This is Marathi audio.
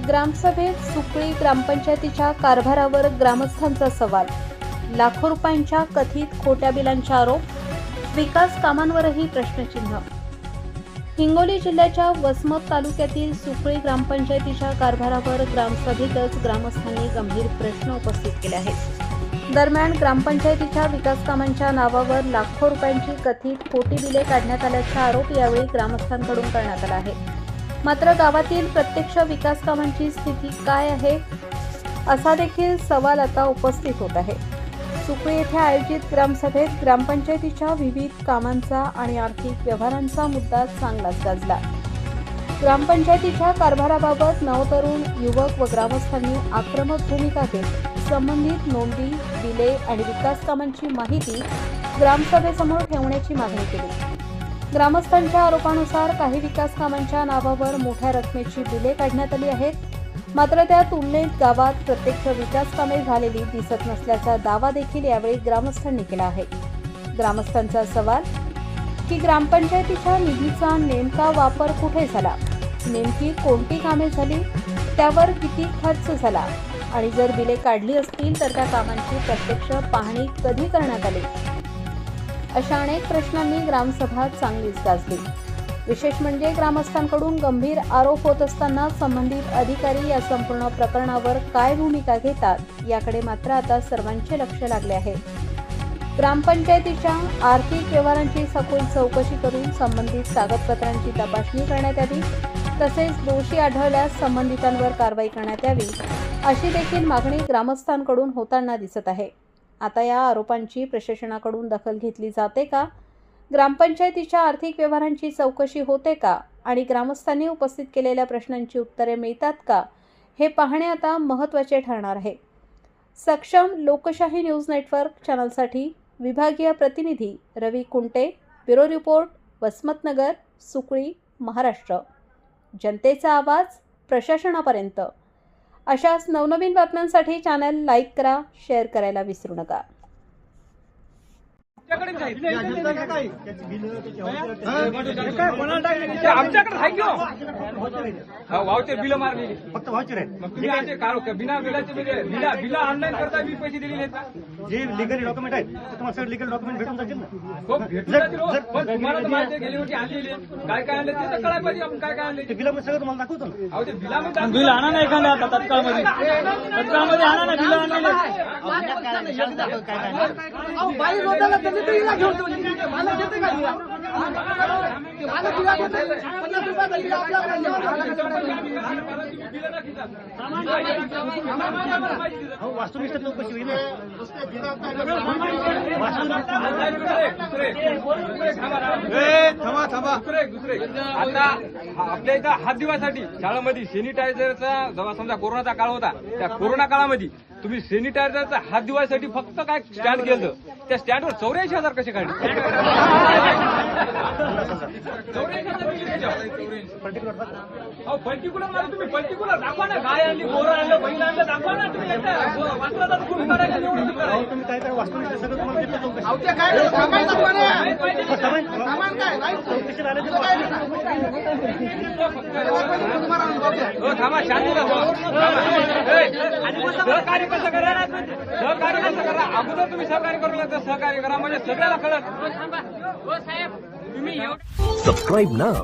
ग्रामसभेत सुकळी ग्रामपंचायतीच्या कारभारावर ग्रामस्थांचा सवाल, लाखो रुपयांच्या कथित खोट्या बिलांचे आरोप, विकास कामांवरही प्रश्नचिन्ह। हिंगोली जिल्ह्याच्या वसमत तालुक्यातील सुकळी ग्रामपंचायतीच्या कारभारावर ग्रामसभेतच ग्रामस्थांनी गंभीर प्रश्न उपस्थित केले आहेत। दरम्यान ग्रामपंचायतीच्या विकास कामांच्या नावावर लाखो रुपयांची कथित खोटी बिले काढण्यात आल्याचा आरोप यावेळी ग्रामस्थांकडून करण्यात आला आहे। मात्र गावातील प्रत्यक्ष विकास कामांची स्थिती काय आहे असा देखील सवाल आता उपस्थित होत आहे। सुकळी येथे आयोजित ग्रामसभेत ग्रामपंचायतीच्या विविध कामांचा आणि आर्थिक व्यवहारांचा मुद्दा चांगलाच गाजला। ग्रामपंचायतीच्या कारभाराबाबत नवतरुण युवक व ग्रामस्थांनी आक्रमक भूमिका घेत संबंधित नोंदी, बिले आणि विकास कामांची माहिती ग्रामसभेसमोर ठेवण्याची मागणी केली। ग्रामस्थांच्या आरोपानुसार काही विकास कामांच्या नावावर मोठ्या रकमेची बिले काढण्यात आली आहेत, मात्र त्या तुलनेत गावात प्रत्यक्ष विकास कामे झालेली दिसत नसल्याचा दावा देखील यावेळी ग्रामस्थांनी केला आहे। ग्रामस्थांचा सवाल की ग्रामपंचायतीच्या निधीचा नेमका वापर कुठे झाला, नेमकी कोणती कामे झाली, त्यावर किती खर्च झाला आणि जर बिले काढली असतील तर त्या कामांची प्रत्यक्ष पाहणी कधी करण्यात आली, अशा अनेक प्रश्नांनी ग्रामसभा चांगलीच गाजली। विशेष म्हणजे ग्रामस्थांकडून गंभीर आरोप होत असताना संबंधित अधिकारी या संपूर्ण प्रकरणावर काय भूमिका घेतात याकडे मात्र आता सर्वांचे लक्ष लागले आहे। ग्रामपंचायतीच्या आर्थिक व्यवहारांची सखोल चौकशी करून संबंधित कागदपत्रांची तपासणी करण्यात यावी, तसेच दोषी आढळल्यास संबंधितांवर कारवाई करण्यात यावी, अशी देखील मागणी ग्रामस्थांकडून होताना दिसत आहे। आता या आरोपांची प्रशासनाकडून दखल घेतली जाते का, ग्रामपंचायतीच्या आर्थिक व्यवहारांची चौकशी होते का आणि ग्रामस्थांनी उपस्थित केलेल्या प्रश्नांची उत्तरे मिळतात का, हे पाहणे आता महत्त्वाचे ठरणार आहे। सक्षम लोकशाही न्यूज नेटवर्क चॅनलसाठी विभागीय प्रतिनिधी रवी कुंटे, ब्युरो रिपोर्ट, वसमतनगर, सुकळी, महाराष्ट्र। जनतेचा आवाज प्रशासनापर्यंत। अशाच नवनवीन बातम्यांसाठी चॅनल लाईक करा, शेअर करायला विसरू नका। आमच्याकडे आहे किंवा वावचे बिल मारली फक्त व्हाउचर आहे। मग तुम्ही आमचे बिना बिलाचे बिल ऑनलाईन करता मी पैसे दिलेले आहेत का? जे लिगल डॉक्युमेंट आहेत ते तुम्हाला सगळे लिगल डॉक्युमेंट भेटून जातील ना। हो, भेटून जातील हो. पण तुम्हाला तर माहिती आहे गेली होती आणलेली काय काय आणले ते तर कळायला पाहिजे आपण काय काय आणले ते बिलामध्ये सगळं तुम्हाला दाखवतो ना। अहो ते बिलामध्ये बिल आणा नाही एखादा आता तत्काळमध्ये आणा ना बिल आणा वास्तुनिष्ठ चौकशी होईल। दुसरे आता आपल्या इथं हात दिवासाठी शाळेमध्ये सॅनिटायझरचा जेव्हा समजा कोरोनाचा काळ होता, त्या कोरोना काळामध्ये तुम्ही सॅनिटायझरचा हात दिवासाठी फक्त काय स्टँड केलं, त्या स्टँडवर 84,000 कसे काढले? 84,000 पर्टिक्युलर मला तुम्ही पर्टिक्युलर दाखवा ना, गाय आणली, गोरं आणलं, बैल आणलं, दाखवा ना तुम्ही वाचला तुम्ही काढायला निवडून तुम्ही काय करा, वास्तुनिष्ठ सगळं तुम्हाला देतो चौकशी। चौकशी थांबा, शांती सहकार्य कसं करा, सहकार्य कसं करा, अगोदर तुम्ही सहकार्य करू लागता, सहकार्य करा म्हणजे सगळ्याला कळत। Subscribe now